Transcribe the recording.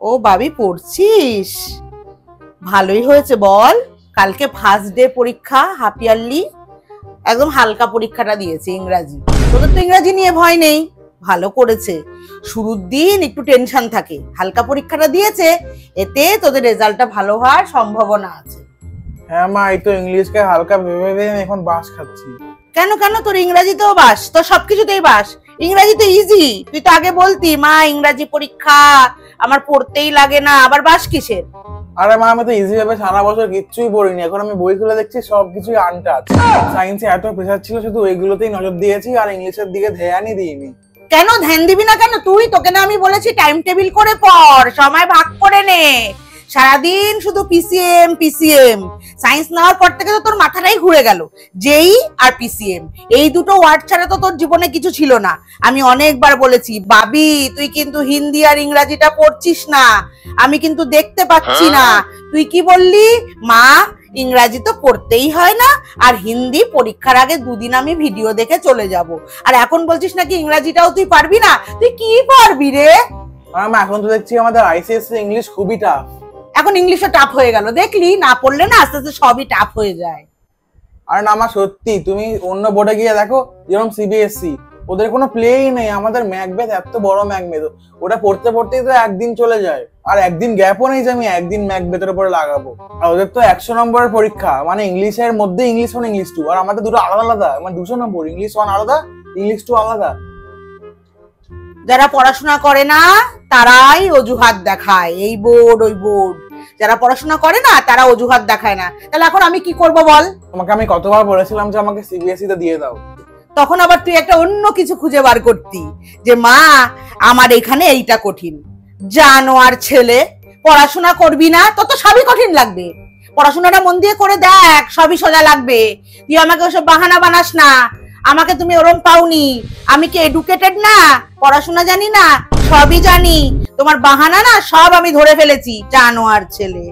ও বাবি পড়ছিস? ভালোই হয়েছে বল। কালকে ফার্স্ট ডে পরীক্ষা, হাফ ইয়ারলি, একদম হালকা পরীক্ষাটা দিয়েছে ইংরাজি। তোদের তো ইংরাজি নিয়ে ভয় নেই, ভালো করেছে। শুরুর দিন একটু টেনশন থাকে, হালকা পরীক্ষাটা দিয়েছে, এতে তোদের রেজাল্টটা ভালো হওয়ার সম্ভাবনা আছে। হ্যাঁ মা, এই তো ইংলিশকে হালকা ভেবে ভেবে এখন বাস খাচ্ছি। কেন কেন, তোর ইংরাজিতেও বাস, তোর সবকিছুতেই বাস। ইংরাজি তো ইজি, তুই তো আগে বলতি মা ইংরাজি পরীক্ষা আমার পড়তেই লাগে না, আবার বাস কিসের? আরে মা, আমি তো ইজি ভাবে সারা বছর কিচ্ছুই পড়িনি, এখন আমি বই খুলে দেখছি সবকিছুই আনটাচ। সায়েন্সে এত প্রেসার ছিল, শুধু ওইগুলোতেই নজর দিয়েছি আর ইংলিশের দিকে ধ্যানই দিইনি। কেন ধ্যান দিবি না কেন? তোকে না আমি বলেছি টাইম টেবিল করে পড়, সময় ভাগ করে নে। সারাদিন শুধু পিসিএম পিসিএম। সায়েন্স নেওয়ার পর থেকে তো তোর মাথাটাই ঘুরে গেল। জেই আর পিসিএম, এই দুটো ওয়ার্ড ছাড়া তো তোর জীবনে কিছু ছিল না। আমি অনেকবার বলেছি বাবি তুই কিন্তু হিন্দি আর ইংরাজিটা পড়ছিস না, আমি কিন্তু দেখতে পাচ্ছি না। তুই কি বললি? মা ইংরাজি তো পড়তেই হয় না, আর হিন্দি পরীক্ষার আগে দুদিন আমি ভিডিও দেখে চলে যাব। আর এখন বলছিস নাকি ইংরাজিটাও তুই পারবি না? তুই কি পারবি রে? আর মা, এখন তো দেখছি আমাদের আইসিএসসি ইংলিশ খুবই টাফ। এখন ইংলিশও টাফ হয়ে গেল, দেখলি না পড়লে না আস্তে আস্তে সবই টাফ হয়ে যায়। আর না মা, সত্যি তুমি অন্য বোর্ডে গিয়ে দেখো, যেরকম সিবিএসসি, ওদের কোনো প্লেই নেই। আমাদের ম্যাকবেথ এত বড় ম্যাকবেথ, ওটা পড়তে পড়তেই তো একদিন চলে যায়, আর একদিন গ্যাপও নেই যে আমি একদিন ম্যাকবেথের উপরে লাগাবো। আর ওদের তো 100 নম্বরের পরীক্ষা, মানে ইংলিশের মধ্যে ইংলিশ 1 ইংলিশ 2, আর আমাদের দুটো আলাদা আলাদা, মানে 200 নম্বর, ইংলিশ 1 আলাদা, ইংলিশ 2 আলাদা। যারা পড়াশোনা করে না তারাই অজুহাত দেখায়, এই বোর্ড ওই বোর্ড। যারা পড়াশোনা করে না তারা অজুহাত দেখায় না। তাহলে এখন আমি কি করব বল? তোমাকে আমি কতবার বলেছিলাম যে আমাকে সিবিএসসি তে দিয়ে দাও। তখন আবার তুই একটা অন্য কিছু খুঁজে বার করতি, যে মা আমার এখানে এইটা কঠিন। জানোয়ার ছেলে, পড়াশোনা করবি না তত সবই কঠিন লাগবে। পড়াশোনাটা মন দিয়ে করে দেখ, সবই সোজা লাগবে। তুই আমাকে ওসব বাহানা বানাস না। আমাকে তুমি ওরম পাওনি, আমি কি এডুকেটেড না? পড়াশোনা জানি না? সবই জানি। তোমার বাহানা না সব আমি ধরে ফেলেছি, জানোয়ার ছেলে।